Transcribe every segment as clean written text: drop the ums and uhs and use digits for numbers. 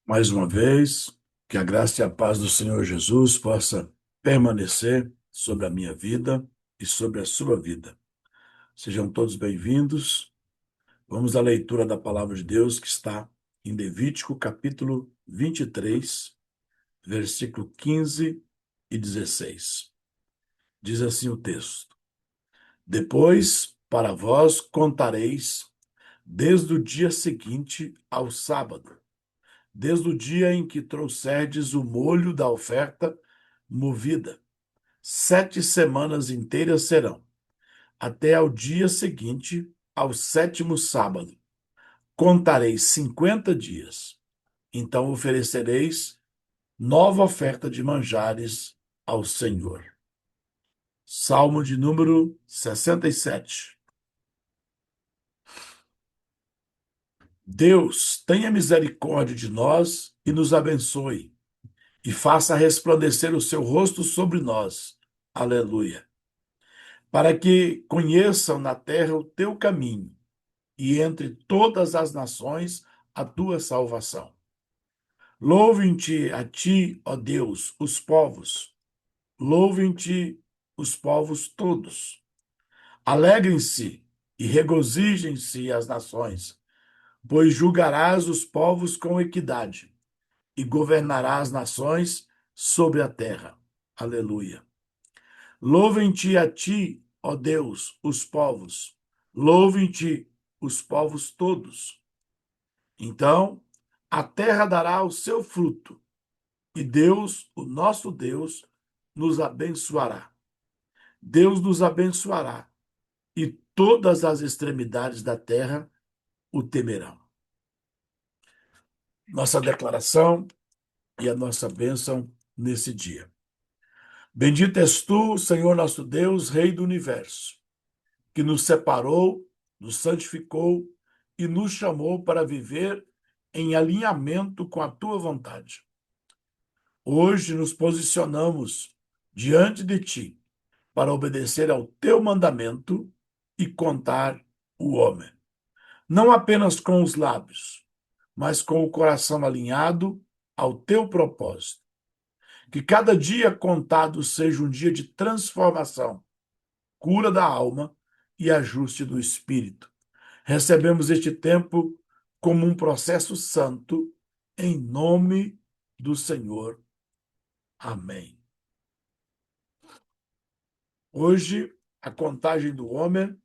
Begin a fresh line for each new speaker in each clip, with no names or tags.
Mais uma vez, que a graça e a paz do Senhor Jesus possa permanecer sobre a minha vida e sobre a sua vida. Sejam todos bem-vindos. Vamos à leitura da palavra de Deus que está em Levítico, capítulo 23, versículo 15 e 16. Diz assim o texto: Depois, para vós contareis desde o dia seguinte ao sábado, desde o dia em que trouxerdes o molho da oferta movida. 7 semanas inteiras serão, até ao dia seguinte, ao sétimo sábado. Contareis 50 dias. Então oferecereis nova oferta de manjares ao Senhor. Salmo de número 67. Deus, tenha misericórdia de nós e nos abençoe, e faça resplandecer o seu rosto sobre nós. Aleluia. Para que conheçam na terra o teu caminho, e entre todas as nações a tua salvação. Louvem-te a ti, ó Deus, os povos. Louvem-te os povos todos. Alegrem-se e regozijem-se as nações, pois julgarás os povos com equidade e governarás as nações sobre a terra. Aleluia. Louvem-te a ti, ó Deus, os povos. Louvem-te os povos todos. Então, a terra dará o seu fruto, e Deus, o nosso Deus, nos abençoará. Deus nos abençoará, e todas as extremidades da terra o temerão. Nossa declaração e a nossa bênção nesse dia. Bendito és tu, Senhor nosso Deus, Rei do universo, que nos separou, nos santificou e nos chamou para viver em alinhamento com a tua vontade. Hoje nos posicionamos diante de ti para obedecer ao teu mandamento e contar o homem. Não apenas com os lábios, mas com o coração alinhado ao teu propósito. Que cada dia contado seja um dia de transformação, cura da alma e ajuste do espírito. Recebemos este tempo como um processo santo, em nome do Senhor. Amém. Hoje, a contagem do homem,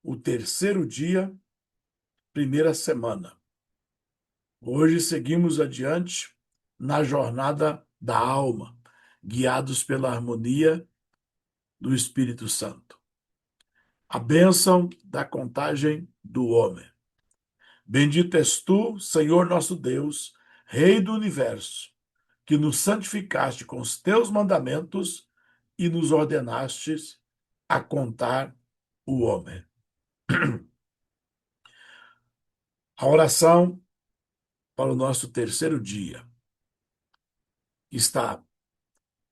o terceiro dia, primeira semana. Hoje seguimos adiante na jornada da alma, guiados pela harmonia do Espírito Santo. A bênção da contagem do homem. Bendito és tu, Senhor nosso Deus, Rei do universo, que nos santificaste com os teus mandamentos e nos ordenastes a contar o homem. A oração para o nosso terceiro dia está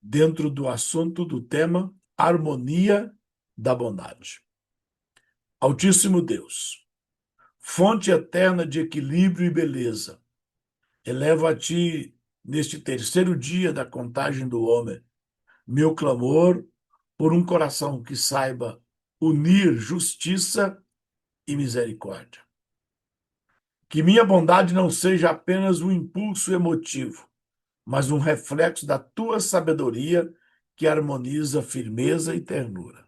dentro do assunto do tema harmonia da bondade. Altíssimo Deus, fonte eterna de equilíbrio e beleza, elevo a ti, neste terceiro dia da contagem do homem, meu clamor por um coração que saiba unir justiça e misericórdia. Que minha bondade não seja apenas um impulso emotivo, mas um reflexo da tua sabedoria que harmoniza firmeza e ternura.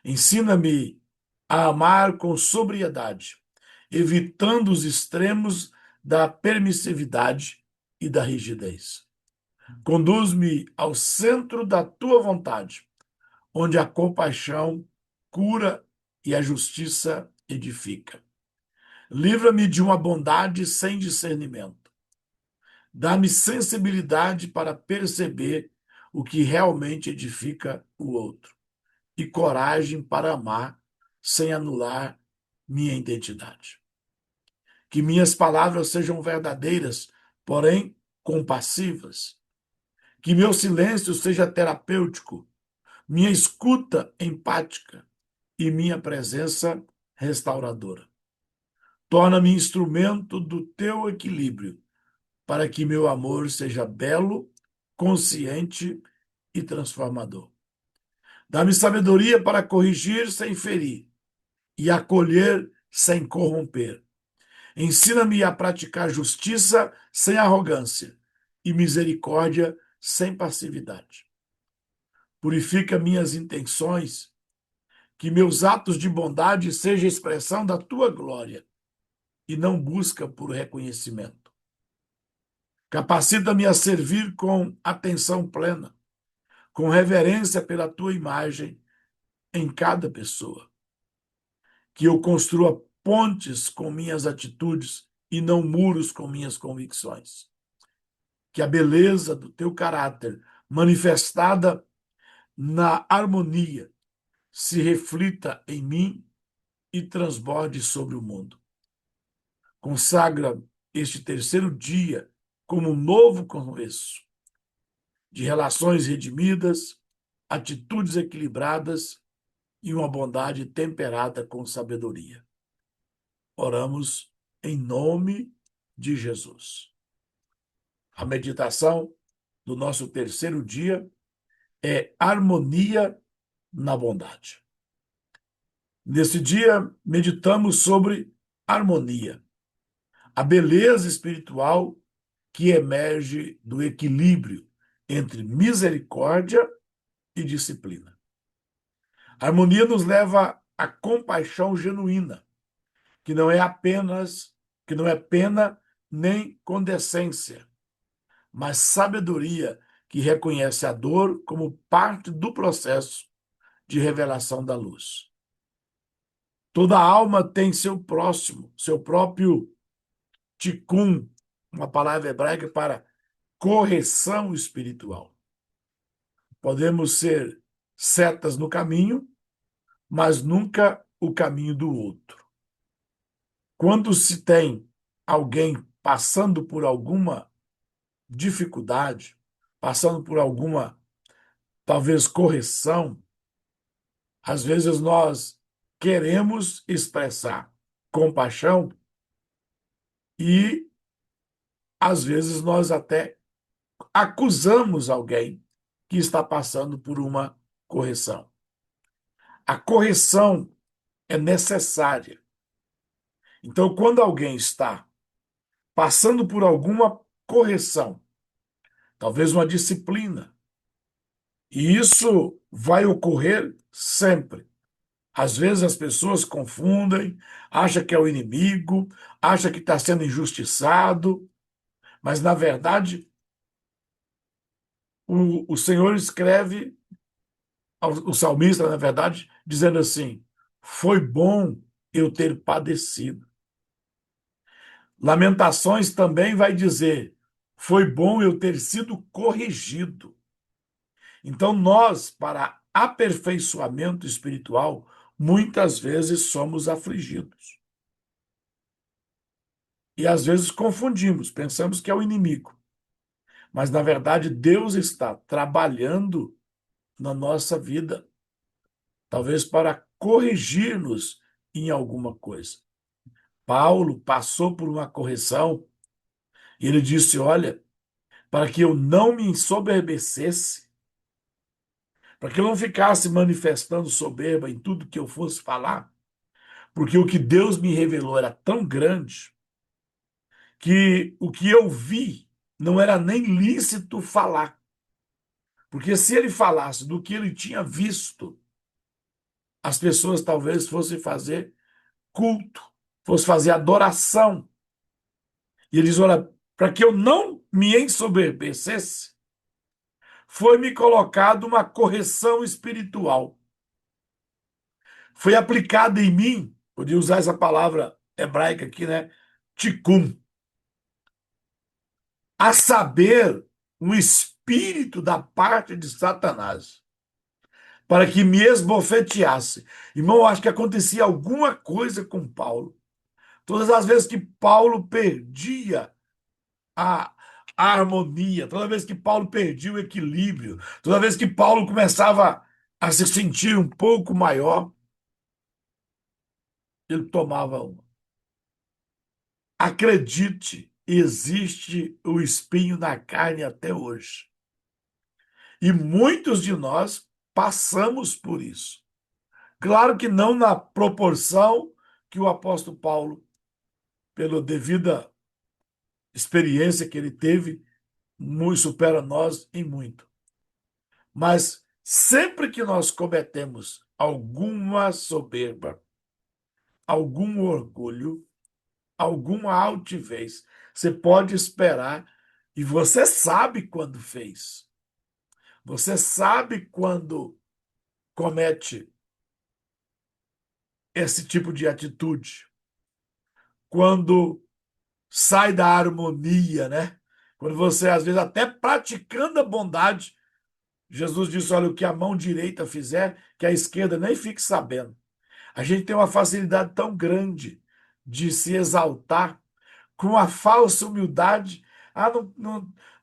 Ensina-me a amar com sobriedade, evitando os extremos da permissividade e da rigidez. Conduz-me ao centro da tua vontade, onde a compaixão cura e a justiça edifica. Livra-me de uma bondade sem discernimento. Dá-me sensibilidade para perceber o que realmente edifica o outro e coragem para amar sem anular minha identidade. Que minhas palavras sejam verdadeiras, porém compassivas. Que meu silêncio seja terapêutico, minha escuta empática e minha presença restauradora. Torna-me instrumento do teu equilíbrio, para que meu amor seja belo, consciente e transformador. Dá-me sabedoria para corrigir sem ferir e acolher sem corromper. Ensina-me a praticar justiça sem arrogância e misericórdia sem passividade. Purifica minhas intenções, que meus atos de bondade sejam expressão da tua glória e não busca por reconhecimento. Capacita-me a servir com atenção plena, com reverência pela tua imagem em cada pessoa. Que eu construa pontes com minhas atitudes e não muros com minhas convicções. Que a beleza do teu caráter, manifestada na harmonia, se reflita em mim e transborde sobre o mundo. Consagra este terceiro dia como um novo começo, de relações redimidas, atitudes equilibradas e uma bondade temperada com sabedoria. Oramos em nome de Jesus. A meditação do nosso terceiro dia é harmonia na bondade. Nesse dia, meditamos sobre harmonia, a beleza espiritual que emerge do equilíbrio entre misericórdia e disciplina. A harmonia nos leva à compaixão genuína, que não é pena nem condescência, mas sabedoria que reconhece a dor como parte do processo de revelação da luz. Toda alma tem seu próximo, seu próprio tikkun, uma palavra hebraica para correção espiritual. Podemos ser setas no caminho, mas nunca o caminho do outro. Quando se tem alguém passando por alguma dificuldade, passando por alguma, talvez, correção, às vezes nós queremos expressar compaixão e, às vezes, nós até acusamos alguém que está passando por uma correção. A correção é necessária. Então, quando alguém está passando por alguma correção, talvez uma disciplina, e isso vai ocorrer sempre. Às vezes as pessoas confundem, acham que é o inimigo, acham que está sendo injustiçado, mas, na verdade, o Senhor escreve, o salmista, na verdade, dizendo assim: foi bom eu ter padecido. Lamentações também vai dizer: foi bom eu ter sido corrigido. Então, nós, para aperfeiçoamento espiritual, muitas vezes somos afligidos. E às vezes confundimos, pensamos que é o inimigo. Mas, na verdade, Deus está trabalhando na nossa vida, talvez para corrigir-nos em alguma coisa. Paulo passou por uma correção e ele disse: olha, para que eu não me ensoberbecesse, para que eu não ficasse manifestando soberba em tudo que eu fosse falar, porque o que Deus me revelou era tão grande que o que eu vi não era nem lícito falar. Porque se ele falasse do que ele tinha visto, as pessoas talvez fossem fazer culto, fossem fazer adoração. E ele diz: olha, para que eu não me ensoberbecesse, foi-me colocado uma correção espiritual. Foi aplicada em mim, podia usar essa palavra hebraica aqui, né? Tikkun. A saber, um espírito da parte de Satanás, para que me esbofeteasse. Irmão, eu acho que acontecia alguma coisa com Paulo. Todas as vezes que Paulo perdia a, a harmonia, toda vez que Paulo perdia o equilíbrio, toda vez que Paulo começava a se sentir um pouco maior, ele tomava uma. Acredite, existe o espinho na carne até hoje. E muitos de nós passamos por isso. Claro que não na proporção que o apóstolo Paulo, pela devida experiência que ele teve, muito supera nós em muito. Mas sempre que nós cometemos alguma soberba, algum orgulho, alguma altivez, você pode esperar e você sabe quando fez. Você sabe quando comete esse tipo de atitude, quando sai da harmonia, né? Quando você, às vezes, até praticando a bondade, Jesus disse: olha, o que a mão direita fizer, que a esquerda nem fique sabendo. A gente tem uma facilidade tão grande de se exaltar com a falsa humildade. Ah,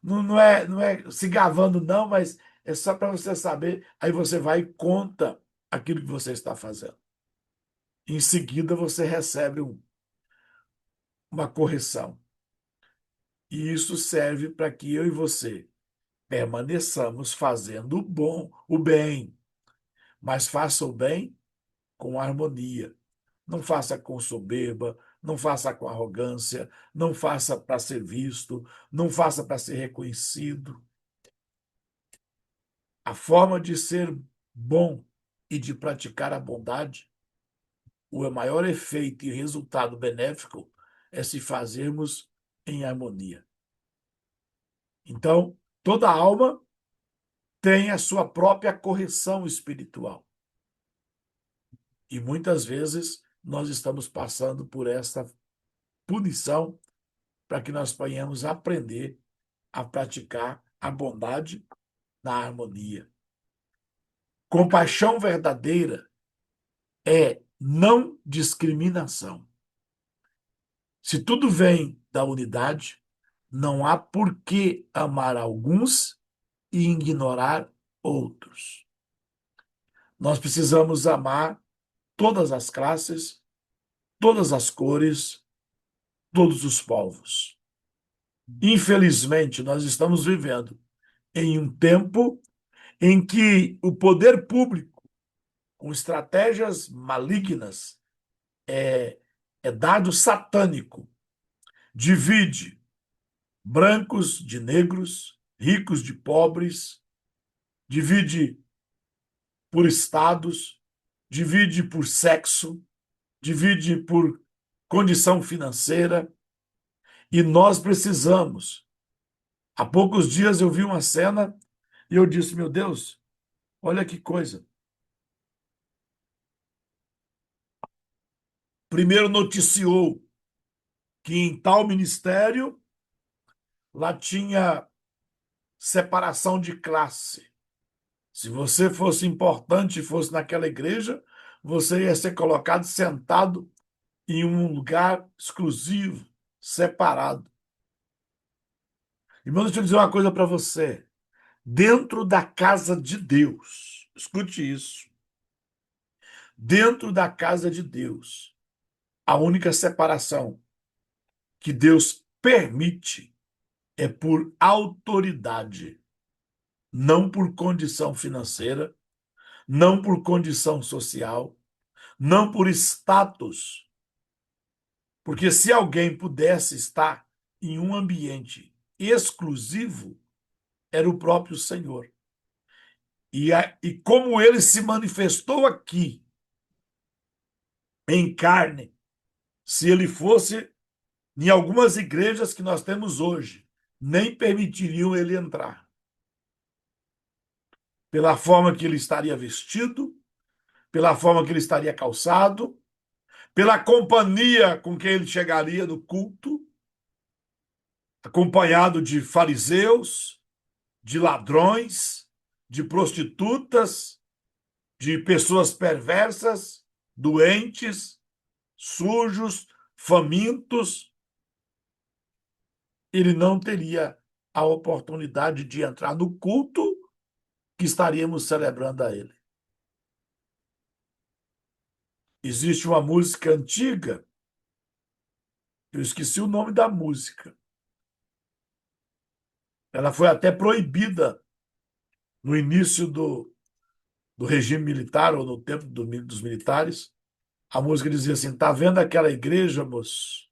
não é se gavando, não, mas é só para você saber. Aí você vai e conta aquilo que você está fazendo. Em seguida, você recebe uma correção. E isso serve para que eu e você permaneçamos fazendo o bom, o bem, mas faça o bem com harmonia. Não faça com soberba, não faça com arrogância, não faça para ser visto, não faça para ser reconhecido. A forma de ser bom e de praticar a bondade, o maior efeito e resultado benéfico é se fazermos em harmonia. Então, toda alma tem a sua própria correção espiritual. E muitas vezes nós estamos passando por esta punição para que nós venhamos aprender a praticar a bondade na harmonia. Compaixão verdadeira é não discriminação. Se tudo vem da unidade, não há por que amar alguns e ignorar outros. Nós precisamos amar todas as classes, todas as cores, todos os povos. Infelizmente, nós estamos vivendo em um tempo em que o poder público, com estratégias malignas, é dado satânico, divide brancos de negros, ricos de pobres, divide por estados, divide por sexo, divide por condição financeira, e nós precisamos. Há poucos dias eu vi uma cena e eu disse: meu Deus, olha que coisa. Primeiro noticiou que em tal ministério lá tinha separação de classe. Se você fosse importante e fosse naquela igreja, você ia ser colocado sentado em um lugar exclusivo, separado. Irmão, deixa eu dizer uma coisa para você. Dentro da casa de Deus, escute isso. Dentro da casa de Deus, a única separação que Deus permite é por autoridade, não por condição financeira, não por condição social, não por status. Porque se alguém pudesse estar em um ambiente exclusivo, era o próprio Senhor. E como ele se manifestou aqui, em carne, se ele fosse em algumas igrejas que nós temos hoje, nem permitiriam ele entrar. Pela forma que ele estaria vestido, pela forma que ele estaria calçado, pela companhia com que ele chegaria no culto, acompanhado de fariseus, de ladrões, de prostitutas, de pessoas perversas, doentes, sujos, famintos. Ele não teria a oportunidade de entrar no culto que estaríamos celebrando a ele. Existe uma música antiga, eu esqueci o nome da música, Ela foi até proibida no início do regime militar, ou no tempo dos militares. A música dizia assim: tá vendo aquela igreja, moço?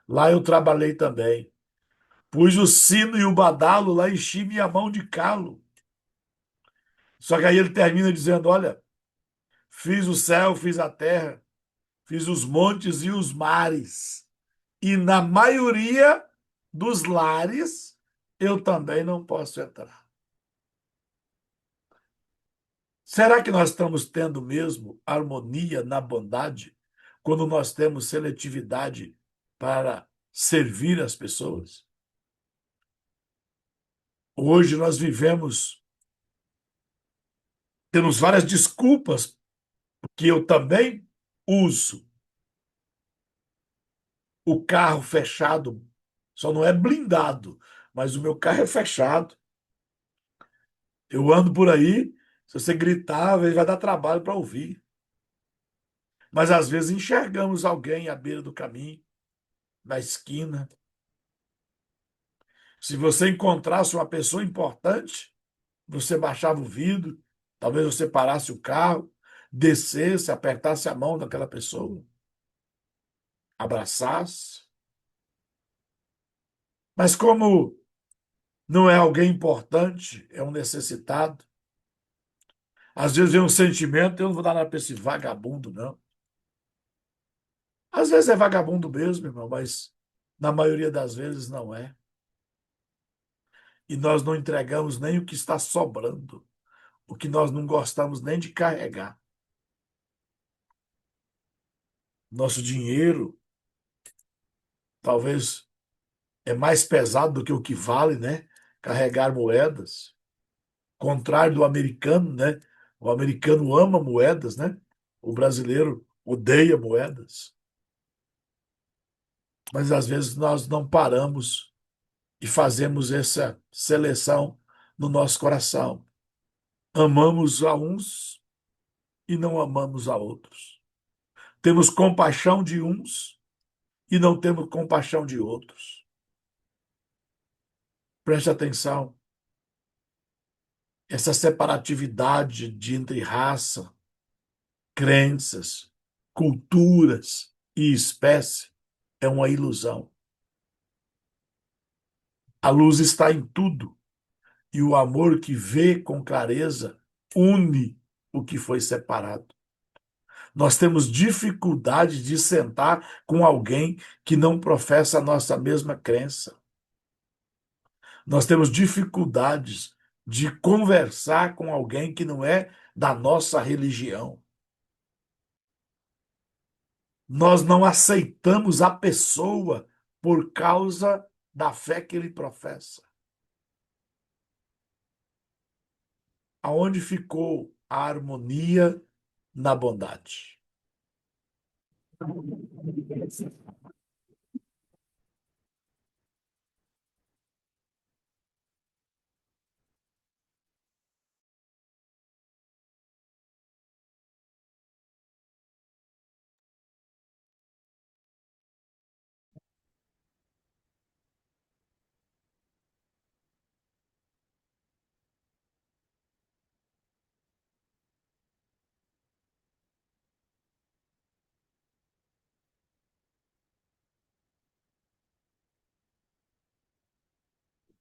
Lá eu trabalhei também. Pus o sino e o badalo, lá enchi minha mão de calo. Só que aí ele termina dizendo: olha, fiz o céu, fiz a terra, fiz os montes e os mares. E na maioria dos lares eu também não posso entrar. Será que nós estamos tendo mesmo harmonia na bondade quando nós temos seletividade para servir as pessoas? Hoje nós vivemos, temos várias desculpas, que eu também uso o carro fechado, só não é blindado, mas o meu carro é fechado. Eu ando por aí, se você gritar, vai dar trabalho para ouvir. Mas às vezes enxergamos alguém à beira do caminho, na esquina. Se você encontrasse uma pessoa importante, você baixava o vidro, talvez você parasse o carro, descesse, apertasse a mão daquela pessoa, abraçasse. Mas como não é alguém importante, é um necessitado, às vezes vem um sentimento, eu não vou dar nada para esse vagabundo, não. Às vezes é vagabundo mesmo, irmão, mas na maioria das vezes não é. E nós não entregamos nem o que está sobrando, o que nós não gostamos nem de carregar. Nosso dinheiro talvez é mais pesado do que o que vale, né? Carregar moedas. Contrário do americano, né? O americano ama moedas, né? O brasileiro odeia moedas. Mas às vezes nós não paramos e fazemos essa seleção no nosso coração. Amamos a uns e não amamos a outros. Temos compaixão de uns e não temos compaixão de outros. Preste atenção. Essa separatividade entre raça, crenças, culturas e espécie é uma ilusão. A luz está em tudo e o amor que vê com clareza une o que foi separado. Nós temos dificuldade de sentar com alguém que não professa a nossa mesma crença. Nós temos dificuldades de conversar com alguém que não é da nossa religião. Nós não aceitamos a pessoa por causa da fé que ele professa. Aonde ficou a harmonia na bondade?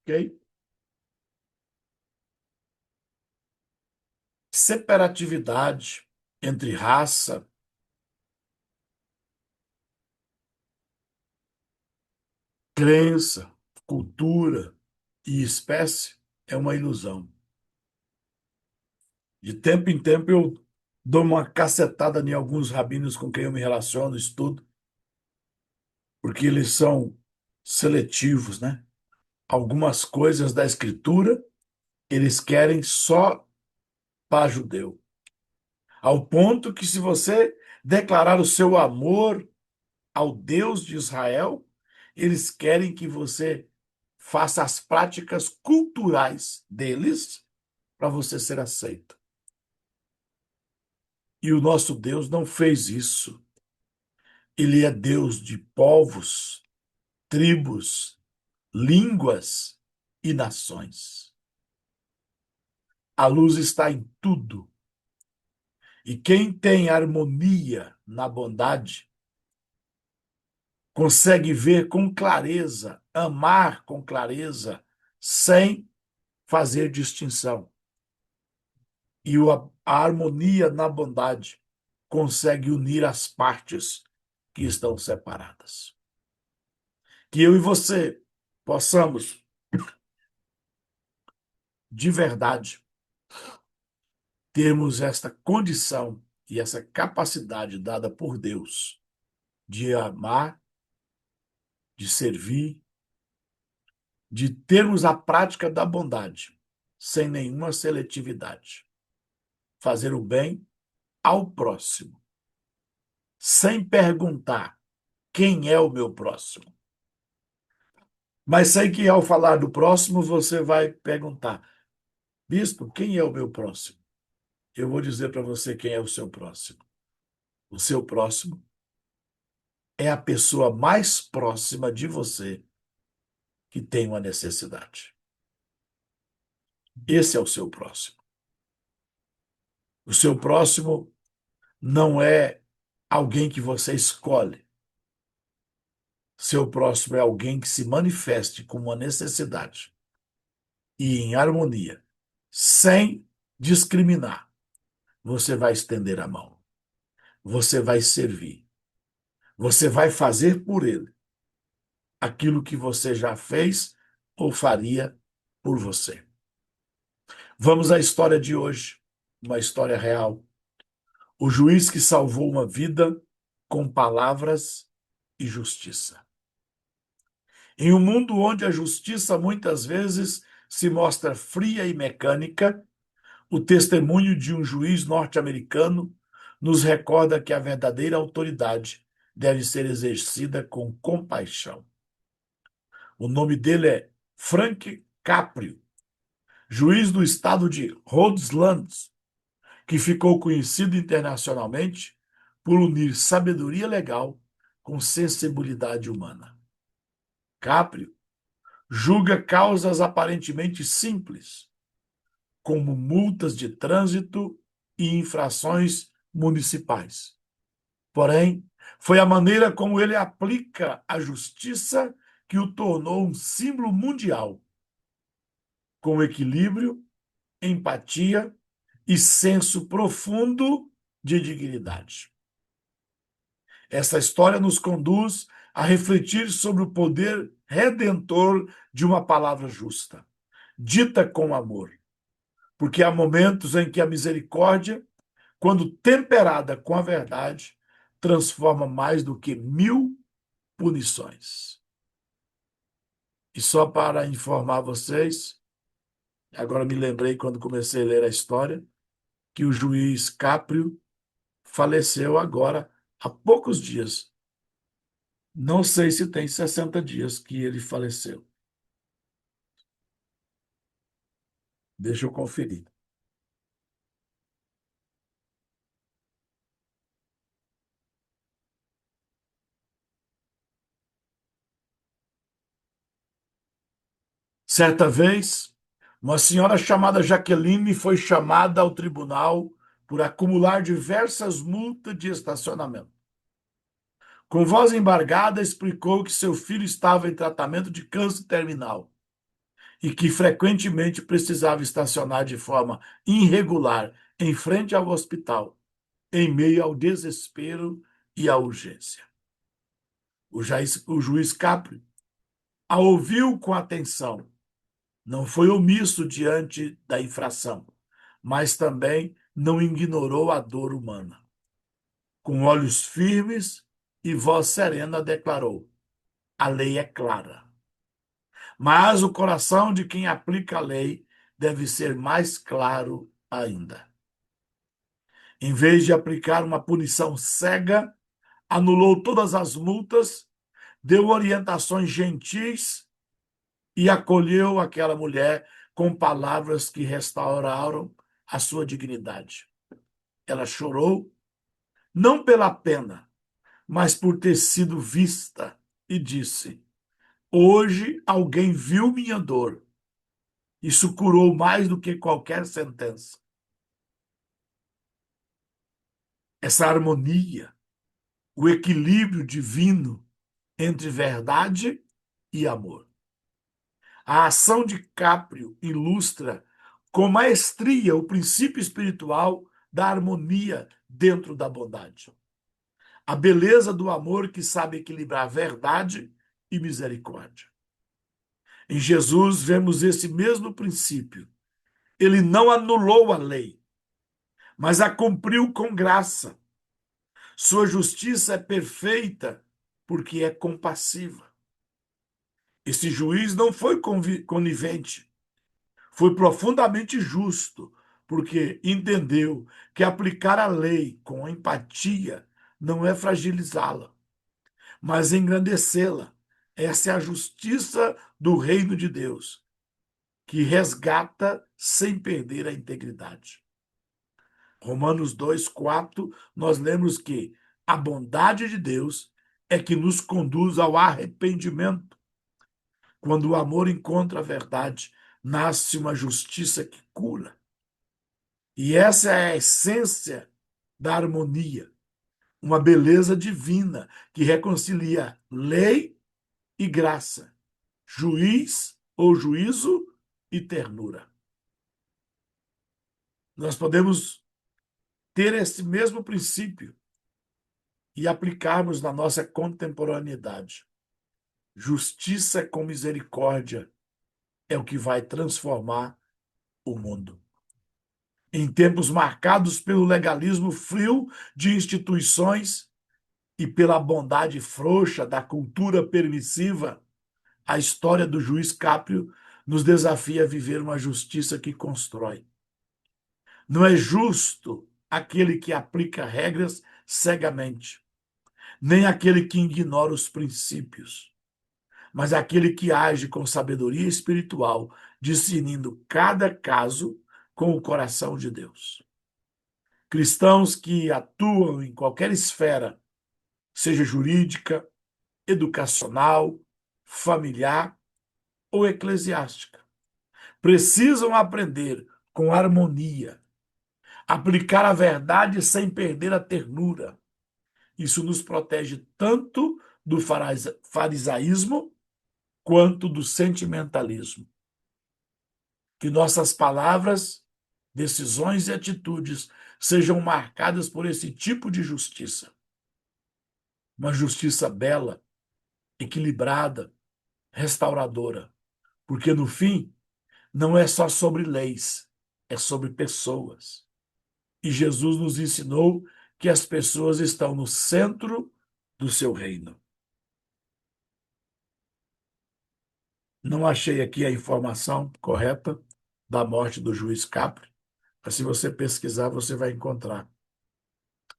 Ok? Separatividade entre raça, crença, cultura e espécie é uma ilusão. De tempo em tempo eu dou uma cacetada em alguns rabinos com quem eu me relaciono, estudo, porque eles são seletivos, né? Algumas coisas da escritura eles querem só para judeu. Ao ponto que, se você declarar o seu amor ao Deus de Israel, eles querem que você faça as práticas culturais deles para você ser aceito. E o nosso Deus não fez isso. Ele é Deus de povos, tribos, línguas e nações. A luz está em tudo. E quem tem harmonia na bondade consegue ver com clareza, amar com clareza, sem fazer distinção. E a harmonia na bondade consegue unir as partes que estão separadas. Que eu e você possamos, de verdade, termos esta condição e essa capacidade dada por Deus de amar, de servir, de termos a prática da bondade, sem nenhuma seletividade. Fazer o bem ao próximo, sem perguntar quem é o meu próximo. Mas sei que ao falar do próximo, você vai perguntar: bispo, quem é o meu próximo? Eu vou dizer para você quem é o seu próximo. O seu próximo é a pessoa mais próxima de você que tem uma necessidade. Esse é o seu próximo. O seu próximo não é alguém que você escolhe. Seu próximo é alguém que se manifeste com uma necessidade e em harmonia, sem discriminar. Você vai estender a mão. Você vai servir. Você vai fazer por ele aquilo que você já fez ou faria por você. Vamos à história de hoje, uma história real. O juiz que salvou uma vida com palavras e justiça. Em um mundo onde a justiça muitas vezes se mostra fria e mecânica, o testemunho de um juiz norte-americano nos recorda que a verdadeira autoridade deve ser exercida com compaixão. O nome dele é Frank Caprio, juiz do estado de Rhode Island, que ficou conhecido internacionalmente por unir sabedoria legal com sensibilidade humana. Caprio julga causas aparentemente simples, como multas de trânsito e infrações municipais. Porém, foi a maneira como ele aplica a justiça que o tornou um símbolo mundial, com equilíbrio, empatia e senso profundo de dignidade. Essa história nos conduz a refletir sobre o poder redentor de uma palavra justa, dita com amor. Porque há momentos em que a misericórdia, quando temperada com a verdade, transforma mais do que 1000 punições. E só para informar vocês, agora me lembrei quando comecei a ler a história, que o juiz Caprio faleceu agora há poucos dias. Não sei se tem 60 dias que ele faleceu. Deixa eu conferir. Certa vez, uma senhora chamada Jaqueline foi chamada ao tribunal por acumular diversas multas de estacionamento. Com voz embargada, explicou que seu filho estava em tratamento de câncer terminal e que frequentemente precisava estacionar de forma irregular em frente ao hospital, em meio ao desespero e à urgência. O juiz Capri a ouviu com atenção. Não foi omisso diante da infração, mas também não ignorou a dor humana. Com olhos firmes e voz serena declarou: a lei é clara. Mas o coração de quem aplica a lei deve ser mais claro ainda. Em vez de aplicar uma punição cega, anulou todas as multas, deu orientações gentis e acolheu aquela mulher com palavras que restauraram a sua dignidade. Ela chorou, não pela pena, mas por ter sido vista, e disse: hoje alguém viu minha dor Isso curou mais do que qualquer sentença. Essa harmonia, o equilíbrio divino entre verdade e amor. A ação de Caprio ilustra com maestria o princípio espiritual da harmonia dentro da bondade. A beleza do amor que sabe equilibrar verdade e misericórdia. Em Jesus vemos esse mesmo princípio. Ele não anulou a lei, mas a cumpriu com graça. Sua justiça é perfeita porque é compassiva. Esse juiz não foi conivente, foi profundamente justo, porque entendeu que aplicar a lei com empatia não é fragilizá-la, mas engrandecê-la. Essa é a justiça do reino de Deus, que resgata sem perder a integridade. Romanos 2:4, nós lemos que a bondade de Deus é que nos conduz ao arrependimento. Quando o amor encontra a verdade, nasce uma justiça que cura. E essa é a essência da harmonia, uma beleza divina que reconcilia lei e graça, juiz ou juízo e ternura. Nós podemos ter esse mesmo princípio e aplicarmos na nossa contemporaneidade. Justiça com misericórdia é o que vai transformar o mundo. Em tempos marcados pelo legalismo frio de instituições e pela bondade frouxa da cultura permissiva, a história do juiz Caprio nos desafia a viver uma justiça que constrói. Não é justo aquele que aplica regras cegamente, nem aquele que ignora os princípios, mas aquele que age com sabedoria espiritual, discernindo cada caso com o coração de Deus. Cristãos que atuam em qualquer esfera, seja jurídica, educacional, familiar ou eclesiástica, precisam aprender com harmonia, aplicar a verdade sem perder a ternura. Isso nos protege tanto do farisaísmo quanto do sentimentalismo. Que nossas palavras, decisões e atitudes sejam marcadas por esse tipo de justiça. Uma justiça bela, equilibrada, restauradora. Porque, no fim, não é só sobre leis, é sobre pessoas. E Jesus nos ensinou que as pessoas estão no centro do seu reino. Não achei aqui a informação correta da morte do juiz Capri, mas se você pesquisar, você vai encontrar.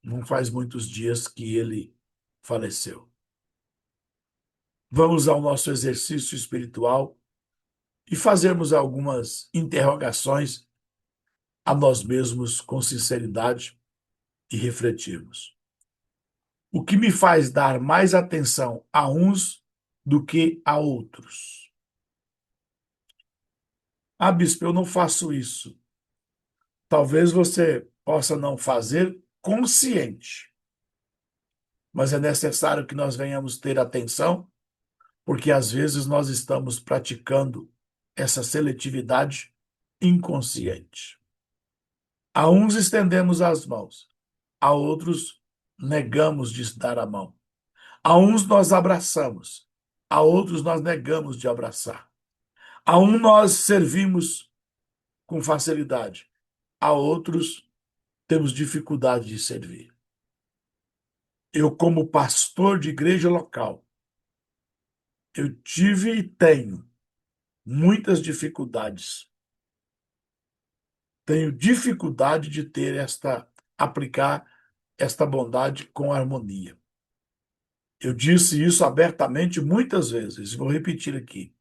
Não faz muitos dias que ele faleceu. Vamos ao nosso exercício espiritual e fazermos algumas interrogações a nós mesmos com sinceridade e refletirmos. O que me faz dar mais atenção a uns do que a outros? Ah, bispo, eu não faço isso. Talvez você possa não fazer consciente, mas é necessário que nós venhamos ter atenção, porque às vezes nós estamos praticando essa seletividade inconsciente. A uns estendemos as mãos, a outros negamos de dar a mão. A uns nós abraçamos, a outros nós negamos de abraçar. A um nós servimos com facilidade, a outros temos dificuldade de servir. Eu, como pastor de igreja local, eu tive e tenho muitas dificuldades. Tenho dificuldade de aplicar esta bondade com harmonia. Eu disse isso abertamente muitas vezes, vou repetir aqui.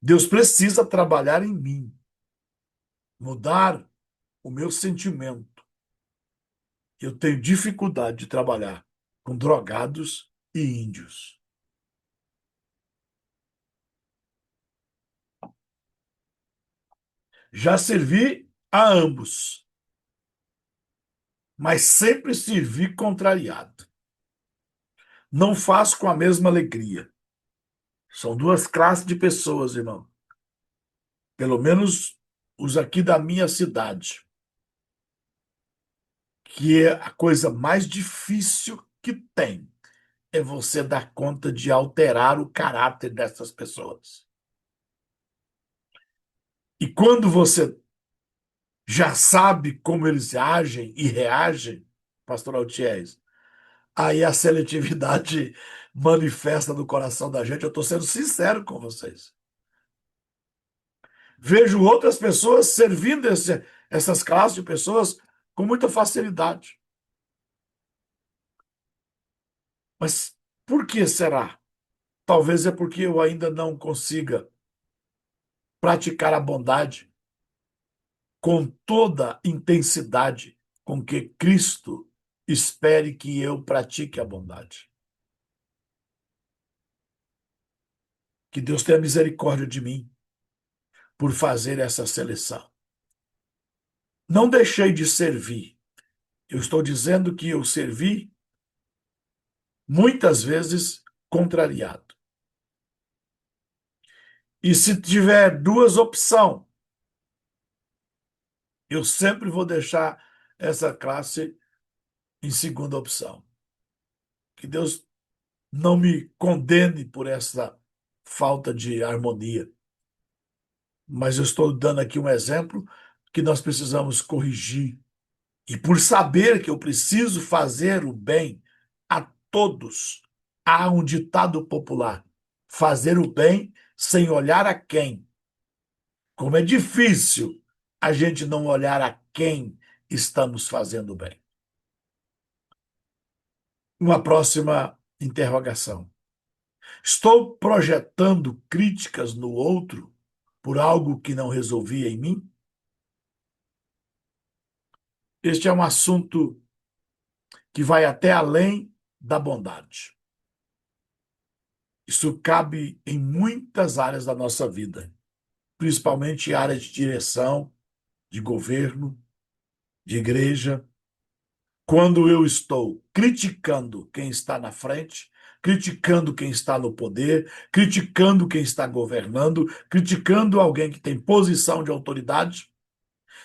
Deus precisa trabalhar em mim, mudar o meu sentimento. Eu tenho dificuldade de trabalhar com drogados e índios. Já servi a ambos, mas sempre servi contrariado. Não faço com a mesma alegria. São duas classes de pessoas, irmão. Pelo menos os aqui da minha cidade, que é a coisa mais difícil que tem é você dar conta de alterar o caráter dessas pessoas. E quando você já sabe como eles agem e reagem, pastor Altiés, aí a seletividade manifesta no coração da gente. Eu estou sendo sincero com vocês. Vejo outras pessoas servindo essas classes de pessoas com muita facilidade. Mas por que será? Talvez é porque eu ainda não consiga praticar a bondade com toda a intensidade com que Cristo espere que eu pratique a bondade. Que Deus tenha misericórdia de mim por fazer essa seleção. Não deixei de servir. Eu estou dizendo que eu servi muitas vezes contrariado. E se tiver duas opções, eu sempre vou deixar essa classe em segunda opção. Que Deus não me condene por essa falta de harmonia. Mas eu estou dando aqui um exemplo que nós precisamos corrigir. E por saber que eu preciso fazer o bem a todos, há um ditado popular: fazer o bem sem olhar a quem. Como é difícil a gente não olhar a quem estamos fazendo o bem. Uma próxima interrogação. Estou projetando críticas no outro por algo que não resolvi em mim? Este é um assunto que vai até além da bondade. Isso cabe em muitas áreas da nossa vida, principalmente área de direção, de governo, de igreja. Quando eu estou criticando quem está na frente, criticando quem está no poder, criticando quem está governando, criticando alguém que tem posição de autoridade,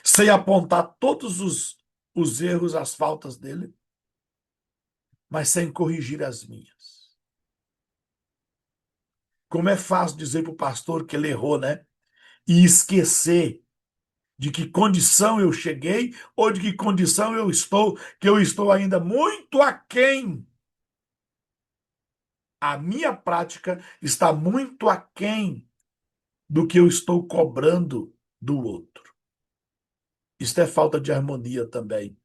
sem apontar todos os erros, as faltas dele, mas sem corrigir as minhas. Como é fácil dizer para o pastor que ele errou, né? E esquecer de que condição eu cheguei ou de que condição eu estou, que eu estou ainda muito aquém. A minha prática está muito aquém do que eu estou cobrando do outro. Isso é falta de harmonia também.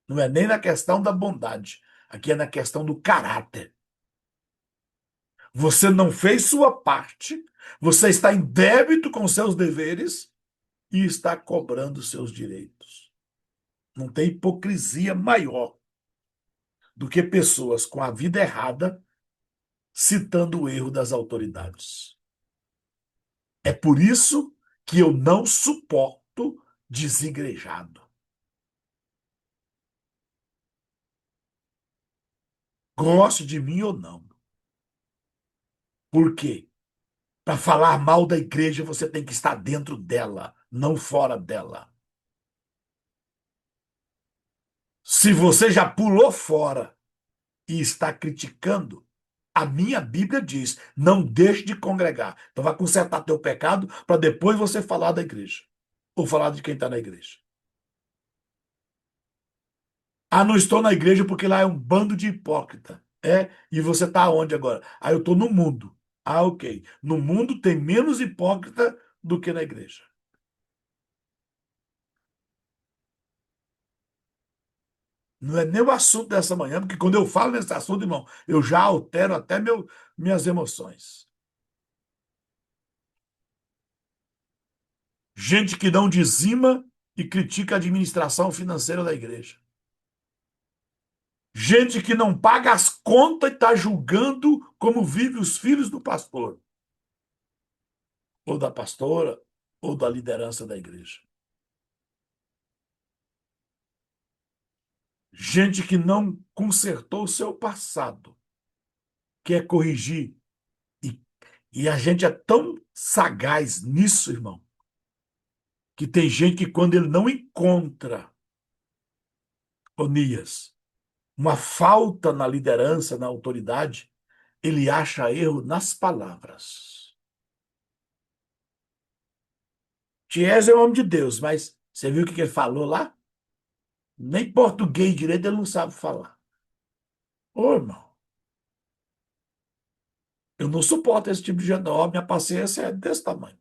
Não é nem na questão da bondade, aqui é na questão do caráter. Você não fez sua parte, você está em débito com seus deveres e está cobrando seus direitos. Não tem hipocrisia maior do que pessoas com a vida errada citando o erro das autoridades. É por isso que eu não suporto desigrejado. Goste de mim ou não. Por quê? Para falar mal da igreja, você tem que estar dentro dela, não fora dela. Se você já pulou fora e está criticando, a minha Bíblia diz: não deixe de congregar. Então vai consertar teu pecado para depois você falar da igreja. Ou falar de quem está na igreja. Ah, não estou na igreja porque lá é um bando de hipócrita. É? E você está onde agora? Ah, eu estou no mundo. Ah, ok. No mundo tem menos hipócrita do que na igreja. Não é nem o assunto dessa manhã, porque quando eu falo nesse assunto, irmão, eu já altero até minhas emoções. Gente que não dizima e critica a administração financeira da igreja. Gente que não paga as contas e está julgando como vivem os filhos do pastor ou da pastora. ou da liderança da igreja. Gente que não consertou o seu passado, quer corrigir. E, e a gente é tão sagaz nisso, irmão, que tem gente que quando ele não encontra, Onias, uma falta na liderança, na autoridade, ele acha erro nas palavras. Ties é um homem de Deus, mas você viu o que ele falou lá? Nem português direito ele não sabe falar. Ô, irmão, eu não suporto esse tipo de gente, não. Minha paciência é desse tamanho.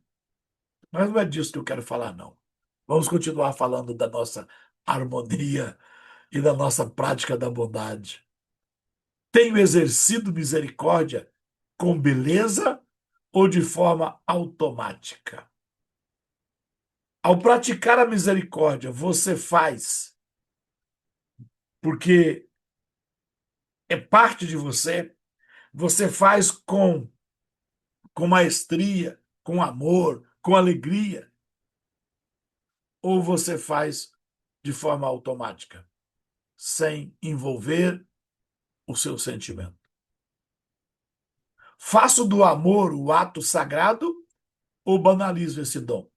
Mas não é disso que eu quero falar, não. Vamos continuar falando da nossa harmonia e da nossa prática da bondade. Tenho exercido misericórdia com beleza ou de forma automática? Ao praticar a misericórdia, você faz porque é parte de você, você faz com maestria, com amor, com alegria, ou você faz de forma automática, sem envolver o seu sentimento. Faço do amor o ato sagrado ou banalizo esse dom?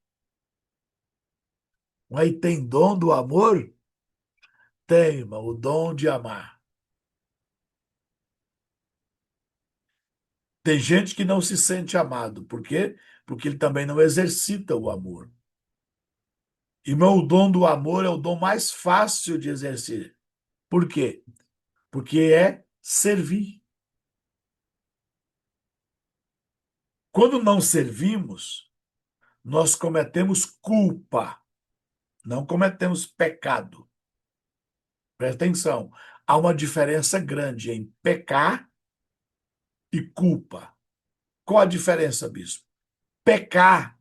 Aí tem dom do amor? Tem, irmão, o dom de amar. Tem gente que não se sente amado. Por quê? Porque ele também não exercita o amor. Irmão, o dom do amor é o dom mais fácil de exercer. Por quê? Porque é servir. Quando não servimos, nós cometemos culpa, não cometemos pecado. Presta atenção. Há uma diferença grande em pecar e culpa. Qual a diferença, bispo? Pecar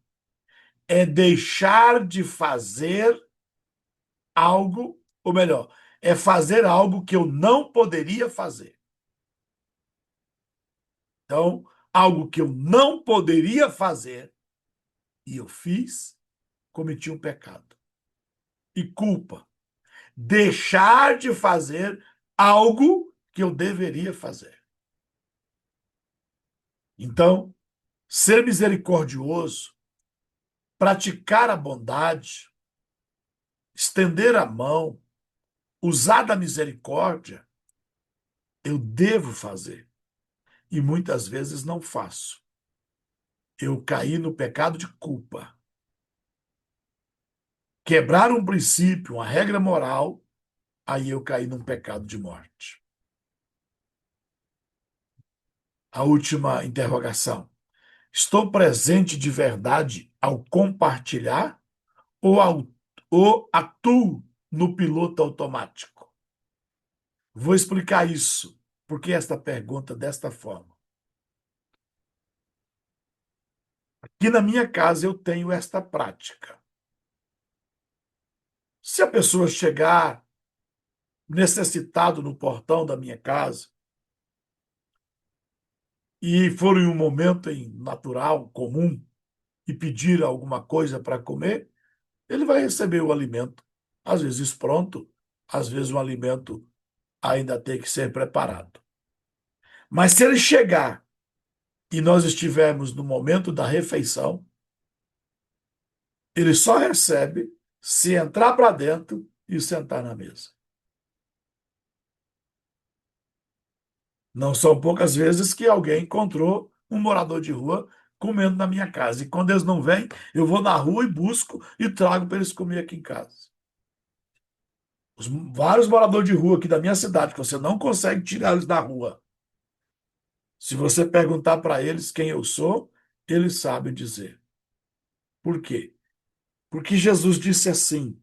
é deixar de fazer algo, ou melhor, é fazer algo que eu não poderia fazer. Então, algo que eu não poderia fazer e eu fiz, cometi um pecado. E culpa, deixar de fazer algo que eu deveria fazer. Então, ser misericordioso, praticar a bondade, estender a mão, usar da misericórdia, eu devo fazer. E muitas vezes não faço. Eu caí no pecado de culpa. Quebrar um princípio, uma regra moral, aí eu caí num pecado de morte. A última interrogação. Estou presente de verdade ao compartilhar ou atuo no piloto automático? Vou explicar isso. Por que esta pergunta desta forma? Aqui na minha casa eu tenho esta prática. Se a pessoa chegar necessitado no portão da minha casa e for em um momento natural, comum, e pedir alguma coisa para comer, ele vai receber o alimento, às vezes pronto, às vezes o alimento ainda tem que ser preparado. Mas se ele chegar e nós estivermos no momento da refeição, ele só recebe se entrar para dentro e sentar na mesa. Não são poucas vezes que alguém encontrou um morador de rua comendo na minha casa. E quando eles não vêm, eu vou na rua e busco e trago para eles comer aqui em casa. Os vários moradores de rua aqui da minha cidade, que você não consegue tirar eles da rua. Se você perguntar para eles quem eu sou, eles sabem dizer. Por quê? Porque Jesus disse assim: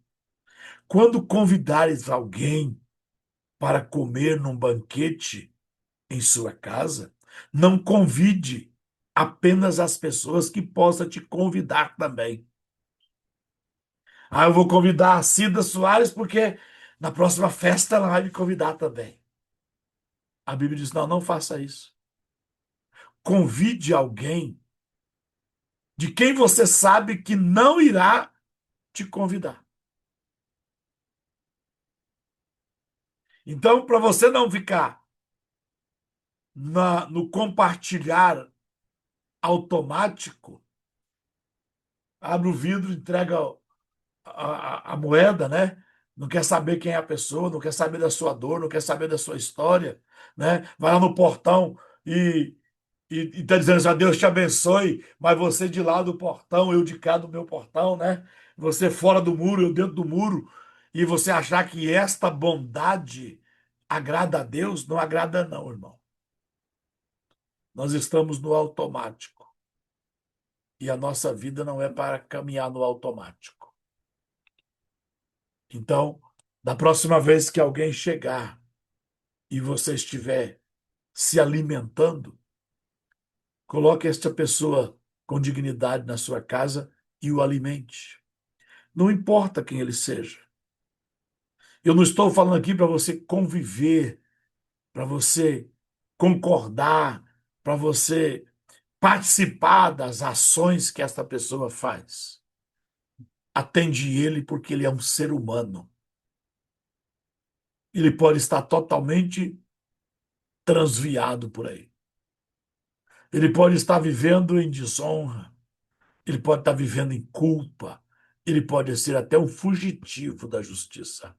quando convidares alguém para comer num banquete em sua casa, não convide apenas as pessoas que possam te convidar também. Ah, eu vou convidar a Cida Soares porque na próxima festa ela vai me convidar também. A Bíblia diz: não, não faça isso. Convide alguém de quem você sabe que não irá te convidar. Então, para você não ficar no compartilhar automático, abre o vidro, entrega a moeda, né? Não quer saber quem é a pessoa, não quer saber da sua dor, não quer saber da sua história, né? Vai lá no portão e está dizendo assim, Deus te abençoe, mas você de lá do portão, eu de cá do meu portão, né? Você fora do muro, eu dentro do muro, e você achar que esta bondade agrada a Deus, não agrada não, irmão. Nós estamos no automático, e a nossa vida não é para caminhar no automático. Então, da próxima vez que alguém chegar e você estiver se alimentando, coloque esta pessoa com dignidade na sua casa e o alimente. Não importa quem ele seja. Eu não estou falando aqui para você conviver, para você concordar, para você participar das ações que esta pessoa faz. Atende ele porque ele é um ser humano. Ele pode estar totalmente transviado por aí. Ele pode estar vivendo em desonra. Ele pode estar vivendo em culpa. Ele pode ser até um fugitivo da justiça.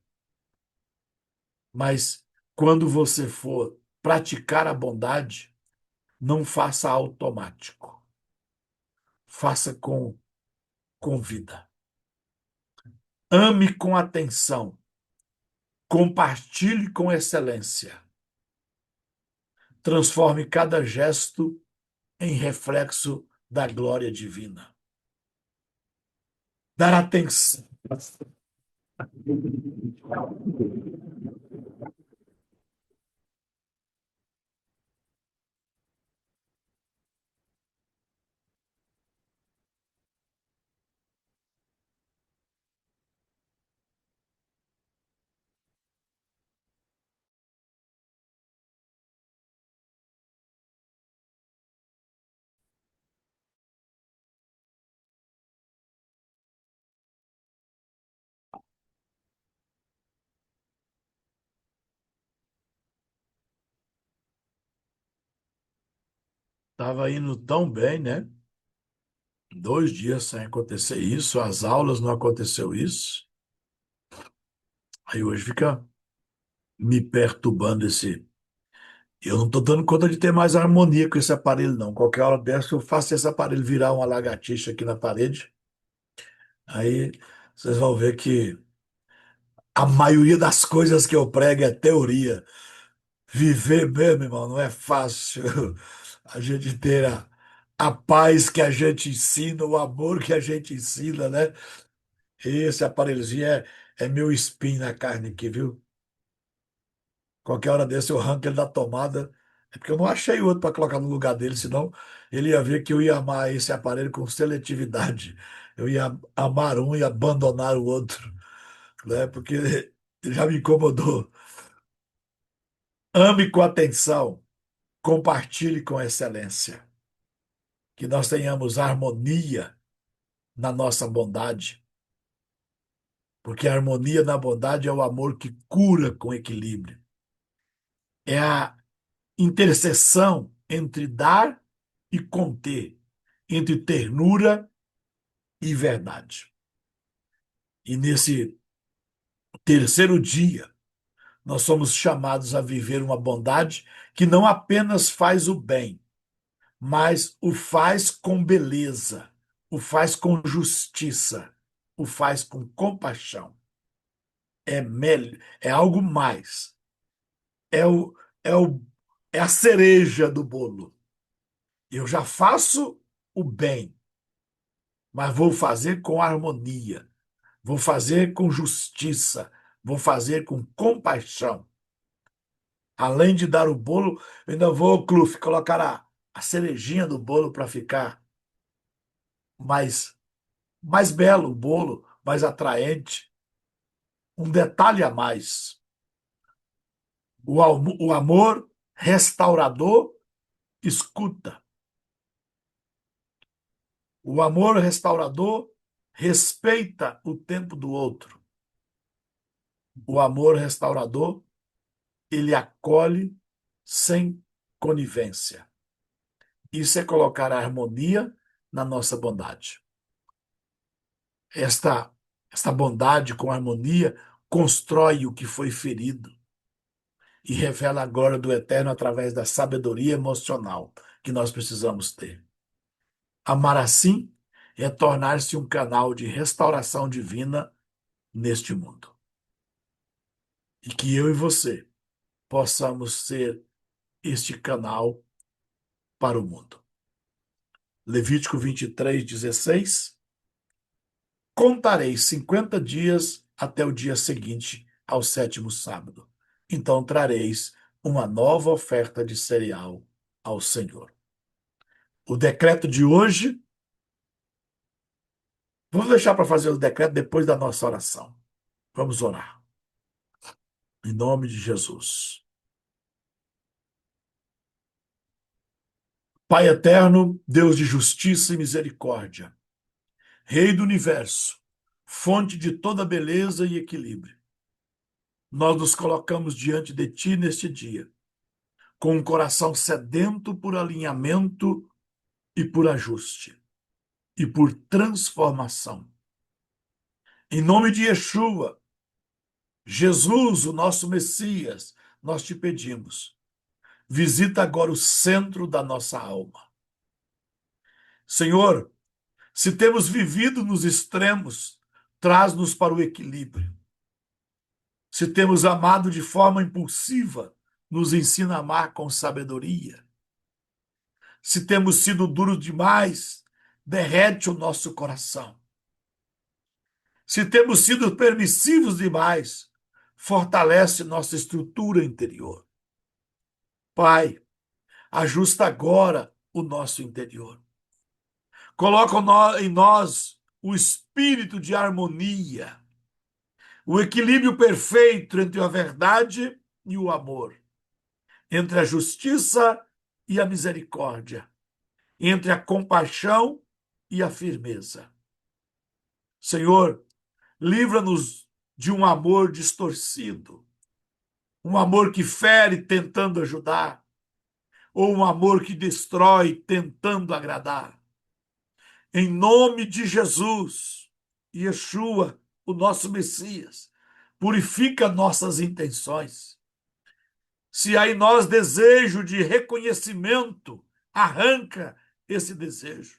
Mas quando você for praticar a bondade, não faça automático. Faça com vida. Ame com atenção. Compartilhe com excelência. Transforme cada gesto em reflexo da glória divina. Dar atenção. Estava indo tão bem, né? 2 dias sem acontecer isso, as aulas não aconteceu isso. Aí hoje fica me perturbando esse. Eu não estou dando conta de ter mais harmonia com esse aparelho, não. Qualquer hora dessa eu faço esse aparelho virar uma lagartixa aqui na parede. Aí vocês vão ver que a maioria das coisas que eu prego é teoria. Viver mesmo, irmão, não é fácil. A gente ter a paz que a gente ensina, o amor que a gente ensina, né? Esse aparelhozinho é meu espinho na carne aqui, viu? Qualquer hora desse eu arranco ele da tomada. É porque eu não achei outro para colocar no lugar dele, senão ele ia ver que eu ia amar esse aparelho com seletividade. Eu ia amar um e abandonar o outro, né? Porque já me incomodou. Ame com atenção, compartilhe com excelência. Que nós tenhamos harmonia na nossa bondade, porque a harmonia na bondade é o amor que cura com equilíbrio. É a interseção entre dar e conter, entre ternura e verdade. E nesse terceiro dia, nós somos chamados a viver uma bondade que não apenas faz o bem, mas o faz com beleza, o faz com justiça, o faz com compaixão. É algo mais. É o, é o, é a cereja do bolo. Eu já faço o bem, mas vou fazer com harmonia, vou fazer com justiça, vou fazer com compaixão. Além de dar o bolo, eu ainda vou, Cluf, colocar a cerejinha do bolo para ficar mais, mais belo o bolo, mais atraente. Um detalhe a mais. O amor restaurador escuta. O amor restaurador respeita o tempo do outro. O amor restaurador, ele acolhe sem conivência. Isso é colocar a harmonia na nossa bondade. Esta bondade com harmonia constrói o que foi ferido e revela a glória do eterno através da sabedoria emocional que nós precisamos ter. Amar assim é tornar-se um canal de restauração divina neste mundo. E que eu e você possamos ser este canal para o mundo. Levítico 23:16. Contarei 50 dias até o dia seguinte ao sétimo sábado. Então trareis uma nova oferta de cereal ao Senhor. O decreto de hoje, vamos deixar para fazer o decreto depois da nossa oração. Vamos orar. Em nome de Jesus. Pai eterno, Deus de justiça e misericórdia, Rei do universo, fonte de toda beleza e equilíbrio, nós nos colocamos diante de Ti neste dia, com um coração sedento por alinhamento e por ajuste, e por transformação. Em nome de Yeshua, Jesus, o nosso Messias, nós te pedimos, visita agora o centro da nossa alma. Senhor, se temos vivido nos extremos, traz-nos para o equilíbrio. Se temos amado de forma impulsiva, nos ensina a amar com sabedoria. Se temos sido duros demais, derrete o nosso coração. Se temos sido permissivos demais, fortalece nossa estrutura interior. Pai, ajusta agora o nosso interior. Coloca em nós o espírito de harmonia, o equilíbrio perfeito entre a verdade e o amor, entre a justiça e a misericórdia, entre a compaixão e a firmeza. Senhor, livra-nos de um amor distorcido, um amor que fere tentando ajudar, ou um amor que destrói tentando agradar. Em nome de Jesus, Yeshua, o nosso Messias, purifica nossas intenções. Se há em nós desejo de reconhecimento, arranca esse desejo.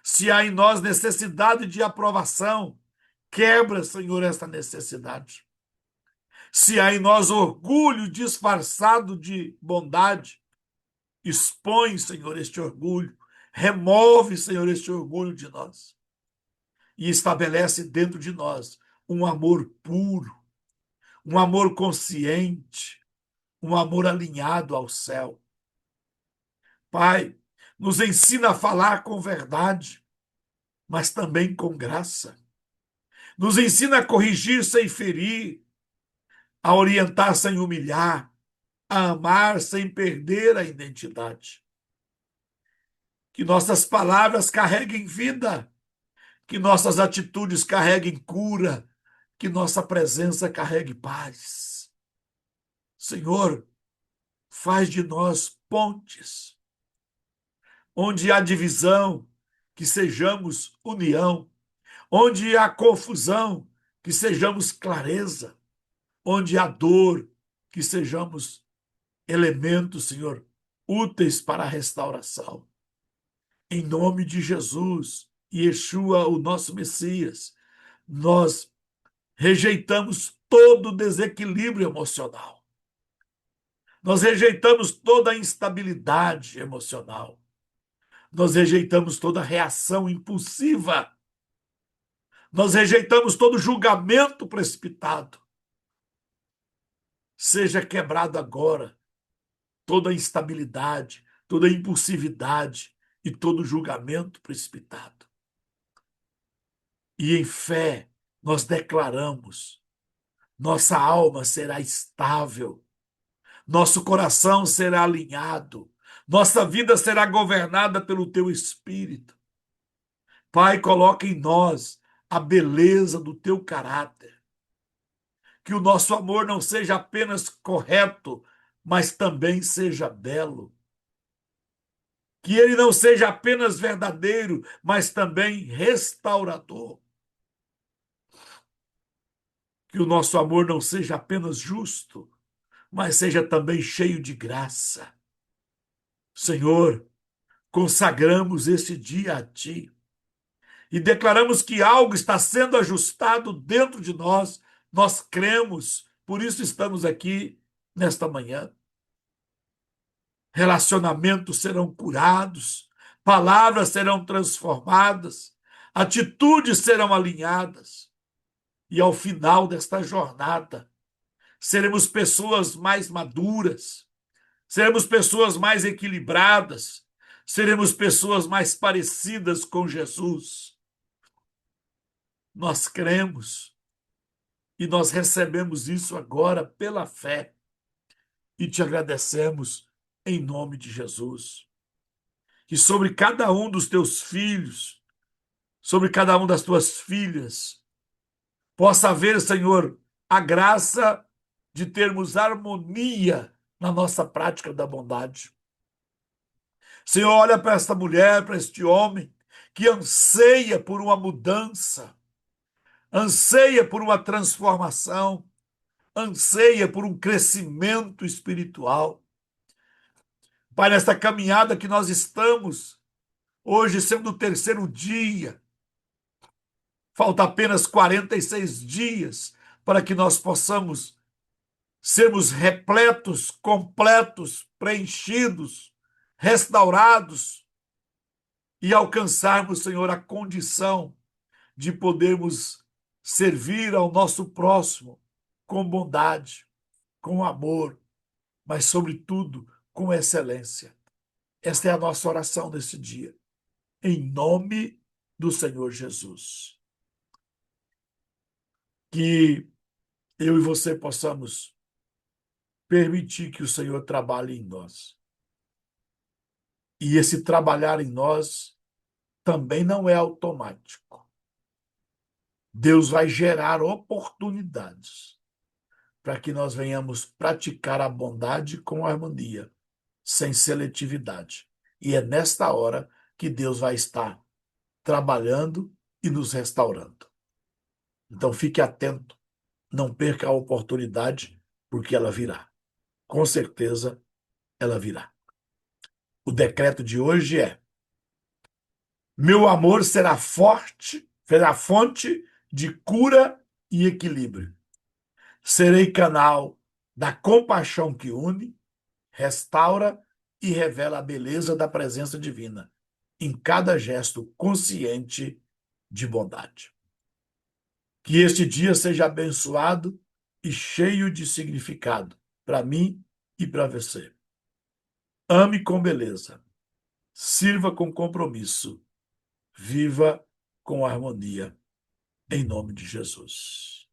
Se há em nós necessidade de aprovação, quebra, Senhor, esta necessidade. Se há em nós orgulho disfarçado de bondade, expõe, Senhor, este orgulho. Remove, Senhor, este orgulho de nós. E estabelece dentro de nós um amor puro, um amor consciente, um amor alinhado ao céu. Pai, nos ensina a falar com verdade, mas também com graça. Nos ensina a corrigir sem ferir, a orientar sem humilhar, a amar sem perder a identidade. Que nossas palavras carreguem vida, que nossas atitudes carreguem cura, que nossa presença carregue paz. Senhor, faz de nós pontes. Onde há divisão, que sejamos união. Onde há confusão, que sejamos clareza. Onde há dor, que sejamos elementos, Senhor, úteis para a restauração. Em nome de Jesus, Yeshua, o nosso Messias, nós rejeitamos todo desequilíbrio emocional. Nós rejeitamos toda instabilidade emocional. Nós rejeitamos toda reação impulsiva. Nós rejeitamos todo julgamento precipitado. Seja quebrado agora toda instabilidade, toda impulsividade e todo julgamento precipitado. E em fé nós declaramos: nossa alma será estável, nosso coração será alinhado, nossa vida será governada pelo teu Espírito. Pai, coloca em nós a beleza do teu caráter. Que o nosso amor não seja apenas correto, mas também seja belo. Que ele não seja apenas verdadeiro, mas também restaurador. Que o nosso amor não seja apenas justo, mas seja também cheio de graça. Senhor, consagramos esse dia a Ti e declaramos que algo está sendo ajustado dentro de nós. Nós cremos, por isso estamos aqui nesta manhã. Relacionamentos serão curados, palavras serão transformadas, atitudes serão alinhadas. E ao final desta jornada, seremos pessoas mais maduras, seremos pessoas mais equilibradas, seremos pessoas mais parecidas com Jesus. Nós cremos e nós recebemos isso agora pela fé e te agradecemos em nome de Jesus. Que sobre cada um dos teus filhos, sobre cada uma das tuas filhas, possa haver, Senhor, a graça de termos harmonia na nossa prática da bondade. Senhor, olha para esta mulher, para este homem que anseia por uma mudança, anseia por uma transformação, anseia por um crescimento espiritual. Pai, nesta caminhada que nós estamos, hoje sendo o terceiro dia, falta apenas 46 dias para que nós possamos sermos repletos, completos, preenchidos, restaurados e alcançarmos, Senhor, a condição de podermos servir ao nosso próximo com bondade, com amor, mas, sobretudo, com excelência. Esta é a nossa oração nesse dia, em nome do Senhor Jesus. Que eu e você possamos permitir que o Senhor trabalhe em nós. E esse trabalhar em nós também não é automático. Deus vai gerar oportunidades para que nós venhamos praticar a bondade com harmonia, sem seletividade. E é nesta hora que Deus vai estar trabalhando e nos restaurando. Então fique atento, não perca a oportunidade, porque ela virá. Com certeza ela virá. O decreto de hoje é: meu amor será forte, será fonte de cura e equilíbrio. Serei canal da compaixão que une, restaura e revela a beleza da presença divina em cada gesto consciente de bondade. Que este dia seja abençoado e cheio de significado para mim e para você. Ame com beleza, sirva com compromisso, viva com harmonia, em nome de Jesus.